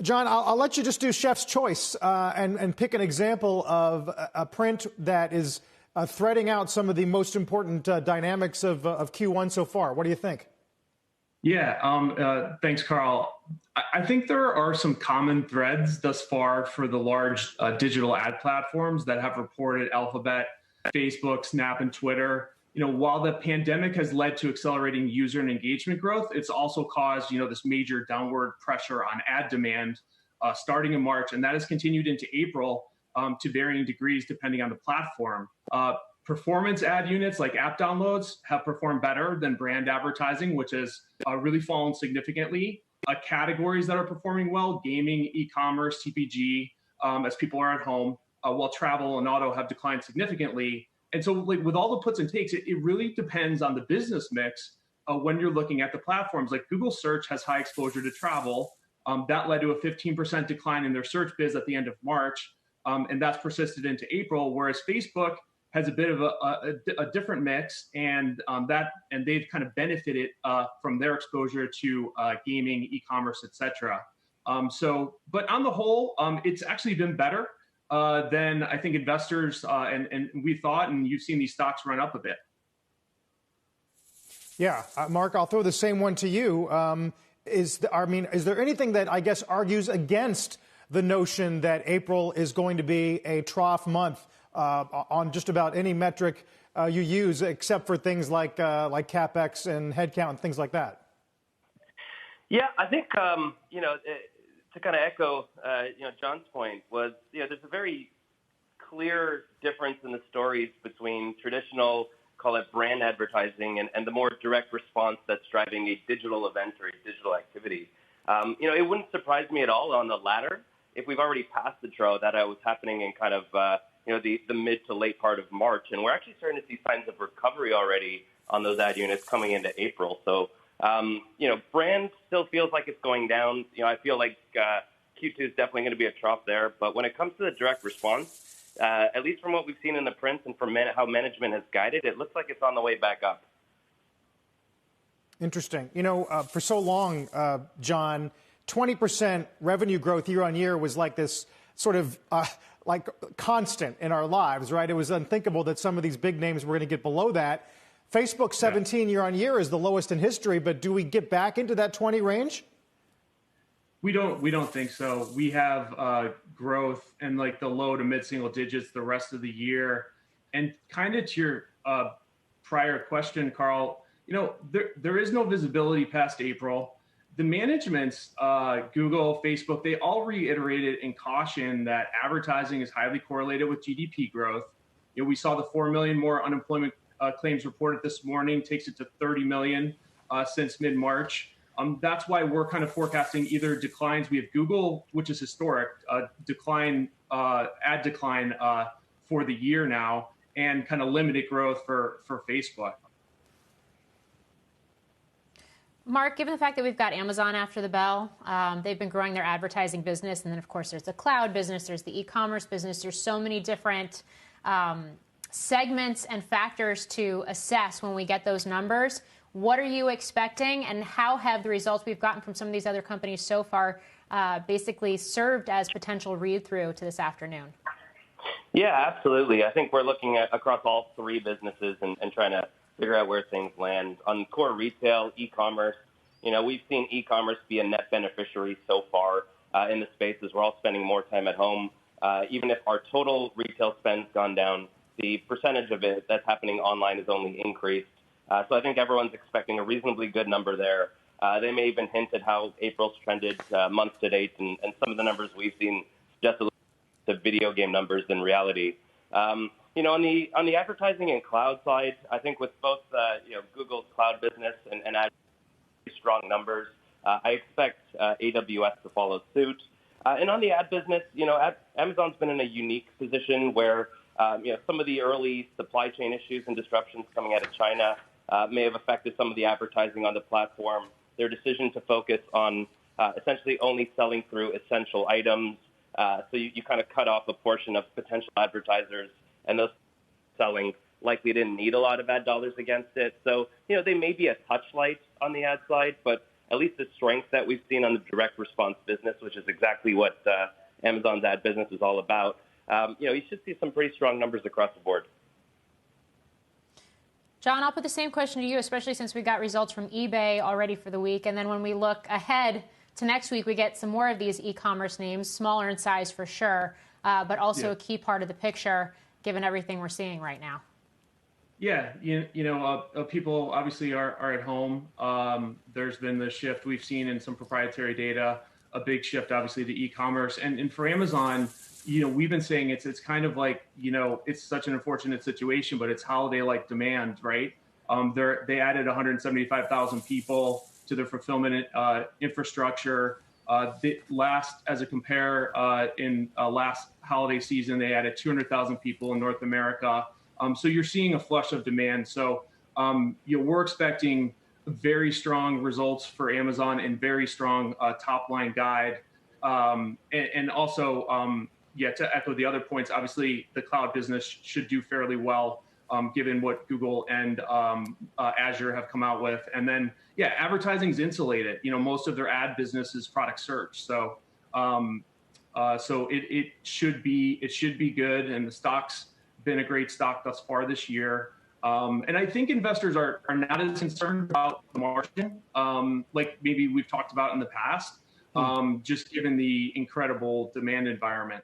John, I'll let you just do chef's choice and pick an example of a print that is threading out some of the most important dynamics of Q1 so far. What do you think? Yeah, thanks, Carl. I think there are some common threads thus far for the large digital ad platforms that have reported: Alphabet, Facebook, Snap, and Twitter. While the pandemic has led to accelerating user and engagement growth, it's also caused, this major downward pressure on ad demand starting in March, and that has continued into April to varying degrees depending on the platform. Performance ad units like app downloads have performed better than brand advertising, which has really fallen significantly. Categories that are performing well: gaming, e-commerce, CPG, as people are at home, while travel and auto have declined significantly. And so with all the puts and takes, it really depends on the business mix when you're looking at the platforms. Like Google Search has high exposure to travel. That led to a 15% decline in their search biz at the end of March, and that's persisted into April, whereas Facebook has a bit of a different mix, and they've kind of benefited from their exposure to gaming, e-commerce, etc. But on the whole, it's actually been better than I think investors and we thought, and you've seen these stocks run up a bit. Yeah, Mark, I'll throw the same one to you. Is there anything that I guess argues against the notion that April is going to be a trough month on just about any metric you use, except for things like CapEx and headcount and things like that? Yeah, I think to kind of echo, John's point was, there's a very clear difference in the stories between traditional, call it brand advertising, and the more direct response that's driving a digital event or a digital activity. It wouldn't surprise me at all on the latter if we've already passed the trough that was happening in kind of, the mid to late part of March. And we're actually starting to see signs of recovery already on those ad units coming into April. So, brand still feels like it's going down. I feel like Q2 is definitely going to be a trough there. But when it comes to the direct response, at least from what we've seen in the prints and from how management has guided, it looks like it's on the way back up. Interesting. For so long, John, 20% revenue growth year on year was like this sort of like constant in our lives, right? It was unthinkable that some of these big names were going to get below that. Facebook 17 year on year is the lowest in history, but do we get back into that 20 range? We don't think so. We have growth in like the low to mid single digits the rest of the year. And kind of to your prior question, Carl, there is no visibility past April. The managements, Google, Facebook, they all reiterated in caution that advertising is highly correlated with GDP growth. We saw the 4 million more unemployment claims reported this morning, takes it to 30 million since mid-March. That's why we're kind of forecasting either declines. We have Google, which is historic, ad decline for the year now, and kind of limited growth for Facebook. Mark, given the fact that we've got Amazon after the bell, they've been growing their advertising business. And then, of course, there's the cloud business, there's the e-commerce business. There's so many different segments and factors to assess when we get those numbers. What are you expecting, and how have the results we've gotten from some of these other companies so far basically served as potential read-through to this afternoon? Yeah, absolutely. I think we're looking at across all three businesses and trying to figure out where things land. On core retail, e-commerce, we've seen e-commerce be a net beneficiary so far in the space as we're all spending more time at home. Even if our total retail spend's gone down, the percentage of it that's happening online has only increased. So I think everyone's expecting a reasonably good number there. They may even hint at how April's trended month to date, and some of the numbers we've seen suggest a little bit of video game numbers than reality. On the advertising and cloud side, I think with both Google's cloud business and ad strong numbers, I expect AWS to follow suit. And on the ad business, Amazon's been in a unique position where some of the early supply chain issues and disruptions coming out of China may have affected some of the advertising on the platform. Their decision to focus on essentially only selling through essential items. So you kind of cut off a portion of potential advertisers, and those selling likely didn't need a lot of ad dollars against it. So, they may be a touch light on the ad side, but at least the strength that we've seen on the direct response business, which is exactly what Amazon's ad business is all about, you should see some pretty strong numbers across the board. John, I'll put the same question to you, especially since we got results from eBay already for the week. And then when we look ahead to next week, we get some more of these e-commerce names, smaller in size for sure, but also a key part of the picture, given everything we're seeing right now. Yeah, people obviously are at home. There's been the shift we've seen in some proprietary data, a big shift, obviously, to e-commerce. And for Amazon, we've been saying it's kind of like, it's such an unfortunate situation, but it's holiday-like demand, right? They added 175,000 people to their fulfillment infrastructure. As a compare, in last holiday season, they added 200,000 people in North America. So you're seeing a flush of demand. So we're expecting very strong results for Amazon and very strong top-line guide. And also, to echo the other points, obviously the cloud business should do fairly well, given what Google and Azure have come out with. And then, advertising's insulated. Most of their ad business is product search. So, it should be good. And the stock's been a great stock thus far this year. And I think investors are not as concerned about the margin, like maybe we've talked about in the past, just given the incredible demand environment.